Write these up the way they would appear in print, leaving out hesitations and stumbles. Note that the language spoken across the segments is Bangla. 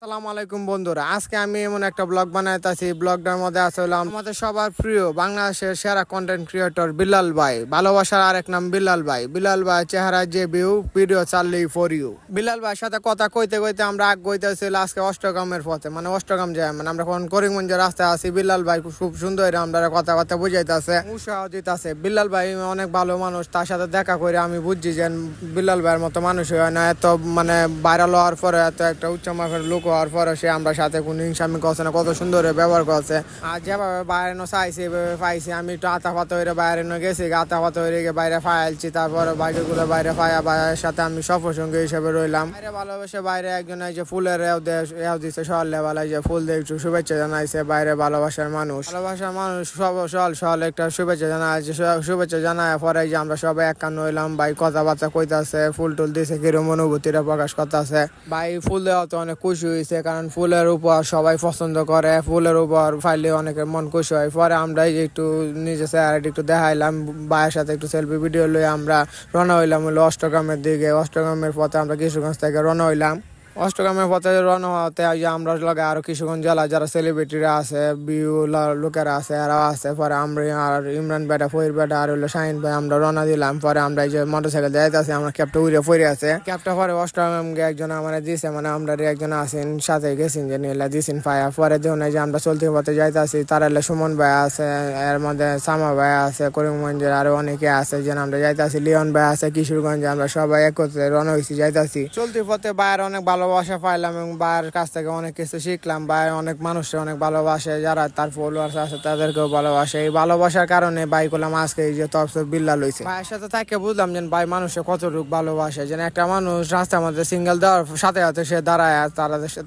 আসসালামু আলাইকুম বন্ধুরা, আজকে আমি এমন একটা ব্লগ বানাইতেছি। ব্লগটার মধ্যে আছে হলো আমাদের সবার প্রিয় বাংলাদেশের সেরা কন্টেন্ট ক্রিয়েটর বিল্লাল ভাই। ভালোবাসার আরেক নাম বিল্লাল ভাই। বিল্লাল ভাই চেহারা যে ভিউ, ভিডিও চাললেই ফর ইউ। বিল্লাল ভাইয়ের সাথে কথা কইতে কইতে আমরা আগ কইতেছিল আজকে অষ্টগ্রামের পথে, মানে অষ্টগ্রাম যায়, মানে আমরা এখন করিমগঞ্জের রাস্তায় আছি। বিল্লাল ভাই খুব সুন্দর আমরা কথাবার্তা বুঝাইতেছে, উৎসাহ দিতেছে। বিল্লাল ভাই অনেক ভালো মানুষ, তার সাথে দেখা করে আমি বুঝছি যে বিল্লাল ভাইয়ের মতো মানুষ হয় না। এত মানে ভাইরাল হওয়ার পরে, এত একটা উচ্চ মাপের লোক হওয়ার পরে সে আমরা সাথে কোনো হিংসামি করছে না, কত সুন্দর ব্যবহার করছে। আর যেভাবে বাইরে চাইছি এভাবে পাইছি। আমি একটু আতা পাতা হয়ে বাইরে গেছি, আতা পাতা হয়ে গিয়ে বাইরে ফাইলছি, তারপরে বাইকগুলো বাইরে ফায়া ভাইয়ের সাথে আমি সফরসঙ্গী হিসেবে রইলাম। বাইরে ভালোবাসে বাইরে একজন এই যে ফুলের এও দিচ্ছে সহল লেবালায়, যে ফুল দিয়ে একটু শুভেচ্ছা জানাইছে। বাইরে ভালোবাসার মানুষ সহল একটা শুভেচ্ছা জানাইছে। শুভেচ্ছা জানায় পরে যে আমরা সবাই একান্ন হইলাম। ভাই কথাবার্তা কইতাছে, ফুল টুল দিছে, কিরম অনুভূতিটা প্রকাশ করতেছে। ভাই ফুল দেওয়া তো অনেক খুশি হয়েছে, কারণ ফুলের উপর সবাই পছন্দ করে। ফুলের উপর ফাইলে অনেকের মন খুশি হয়। পরে আমরা একটু নিজের চেহারাটি একটু দেখাইলাম, ভাইয়ের সাথে একটু সেলফি ভিডিও লয়ে আমরা রওনা হইলাম হলো অষ্টগ্রামের দিকে। অষ্টগ্রামের পথে আমরা কিশোরগঞ্জ থেকে রওনা হইলাম। অষ্টগ্রামের পথে রওনা হতে আমরা লাগে আরো কিশোরগঞ্জ জেলা যারা সেলিব্রিটিরা আছে, বিউ লোকেরা আছে, এরাও আছে। পরে আমরা আর ইমরান বেটা, ফরির বেটা আর হলো শাহিন ভাই আমরা রওনা দিলাম। পরে আমরা এই যে মোটরসাইকেল যাইতেছি, আমরা ক্যাবটা উড়ে ফিরে আছে। ক্যাবটা পরে অষ্টগ্রাম একজন আমার দিয়েছে, মানে আমরা একজন আছেন সাথে গেছেন যে নিয়ে দিয়েছেন ফায়া। পরে দেখুন এই যে আমরা চলতি পথে যাইতেছি, তার হলে সুমন ভাই আছে, এর মধ্যে সামা ভাই আছে, করিমগঞ্জের আরো অনেকে আছে। যে আমরা যাইতেছি, লিওন ভাই আছে কিশোরগঞ্জে। আমরা সবাই একত্রে রওনা হয়েছি, যাইতেছি। চলতি পথে ভাইয়ের অনেক ভালোবাসা পাইলাম এবং ভাইয়ের কাছ থেকে অনেক কিছু শিখলাম। ভাই অনেক মানুষকে অনেক ভালোবাসে, যারা তার ফলোয়ার্স আছে তাদেরকেও ভালোবাসে। এই ভালোবাসার কারণে ভাই করলাম আজকে এই যে তফসর বিল্লাল হয়েছে। ভাইয়ের সাথে থাকে বুঝলাম যে ভাই মানুষে কতটুকু ভালোবাসে। যেন একটা মানুষ রাস্তার মধ্যে সিঙ্গেল দেওয়ার সাথে সাথে সে দাঁড়ায়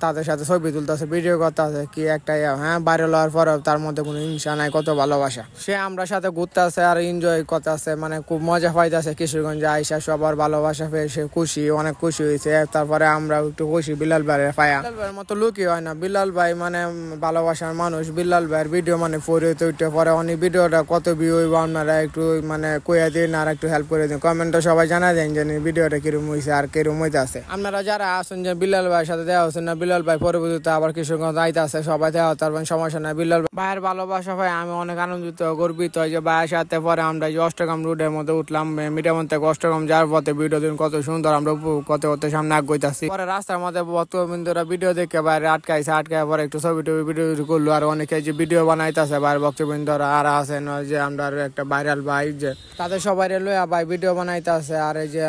তাদের সাথে ছবি তুলতেছে, ভিডিও করতেছে, কি একটা হ্যাঁ বাইরে লওয়ার পরে তার মধ্যে কোনো হিংসা নাই, কত ভালোবাসা। সে আমরা সাথে ঘুরতে আছে আর এনজয় করতেছে, মানে খুব মজা পাইতেছে। কিশোরগঞ্জে আইসা সবার ভালোবাসা পেয়ে সে খুশি, অনেক খুশি হয়েছে। তারপরে আমরা একটু খুশি বিল্লাল ভাইয়ের পায়া। বিল্লাল ভাইয়ের মতো লুকই হয় না। বিল্লাল ভাই মানে ভালোবাসার মানুষ। বিল্লাল ভাইয়ের ভিডিও মানে পরে উঠে পরে অনেক ভিডিওটা কত ভিউ হইব আপনারা একটু মানে কইয়া দিন আর একটু হেল্প করে দিন। কমেন্টে সবাই জানা দেন যে ভিডিওটা কিরম হয়েছে আর কিরম হইতে আছে। আপনারা যারা আছেন যে বিল্লাল ভাইয়ের সাথে দেওয়া হচ্ছে না, বিল্লাল ভাই পরবর্তীতে আবার কিশোরগঞ্জ আইতে আছে, সবাই দেওয়া তারপর সমস্যা নাই। বিল্লাল ভাইয়ের ভালোবাসা ভাই আমি অনেক আনন্দিত গর্বিত যে ভাইয়ের সাথে। পরে আমরা যে অষ্টগ্রাম রোডের মধ্যে উঠলাম, মিডিয়াম থেকে অষ্টগ্রাম যাওয়ার পথে ভিডিও দিন কত সুন্দর আমরা কত সামনে আগাইতেছি। পরে রাস্তার মধ্যে বক্তব্যরা ভিডিও দেখে বাইরে আটকাইছে, আটকায় পরে একটু ছবি টবি ভিডিও করলো। আর অনেকে যে ভিডিও বানাইতেছে বাইরে বক্তব্যরা আর আছে যে আমরা একটা ভাইরাল ভাই যে তাদের সবাই লইয়া ভাই ভিডিও বানাইতেছে। আর এই যে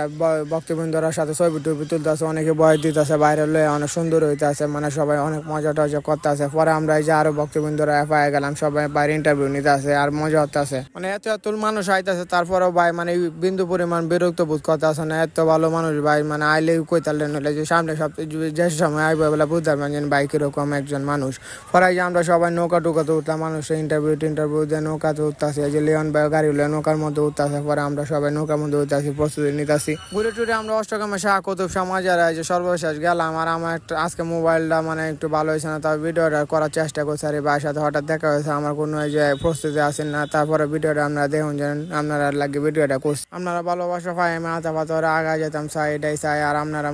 বক্তব্যরার সাথে ছবি টবি তুলতেছে, অনেকে বয়স দিতেছে বাইরে লইয়া, অনেক সুন্দর হইতেছে, মানে সবাই অনেক মজা টজা করতেছে। পরে আমরা এই যে আরো বক্তব্যরা পাই গেলাম, সবাই বাইরে ইন্টারভিউ নিতে আছে আর মজা হতেছে। মানে এত এত মানুষ আইতেছে, তারপরেও ভাই মানে বিন্দু পরিমাণ বিরক্ত বোধ করতেছে না। এত ভালো মানুষ ভাই, মানে আইলে কইতালেন হলে যে সামনে সপ্তাহে যে সময় আইব বলে বুঝতে পারবেন বাইক এরকম একজন মানুষ। পরে যে আমরা সবাই নৌকা টুকাতে উঠলাম, মানুষের ইন্টারভিউ দিয়ে নৌকাতে উঠতেছি। এই যে লিওন ভাই গাড়ি হলে নৌকার মধ্যে উঠতেছে। পরে আমরা সবাই নৌকার মধ্যে উঠতেছি, প্রস্তুতি নিতেছি। ঘুরে টুরে আমরা অষ্টগ্রামে শাহ কুতুব সমাজের যে সর্বশেষ গেলাম। আর আমার একটা আজকে মোবাইলটা মানে একটু ভালো হয়েছে না, তবে ভিডিওটা করার চেষ্টা করছি। আর এই ভাইয়ের সাথে হঠাৎ দেখা হয়েছে, আমার কোনো এই যে প্রস্তুতি আসেন না। তারপরে ভিডিওটা আপনারা দেখুন যে আপনারা লাগে ভিডিওটা করছি। আপনারা ভালোবাসা পাই আমি আতা পাতা আগে যেতাম চাই এটাই চাই। আর আপনারা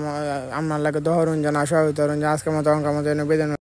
আপনার লাগে ধরুন যে না সহায়তা আজকের মতো অঙ্কের মতো বেদন।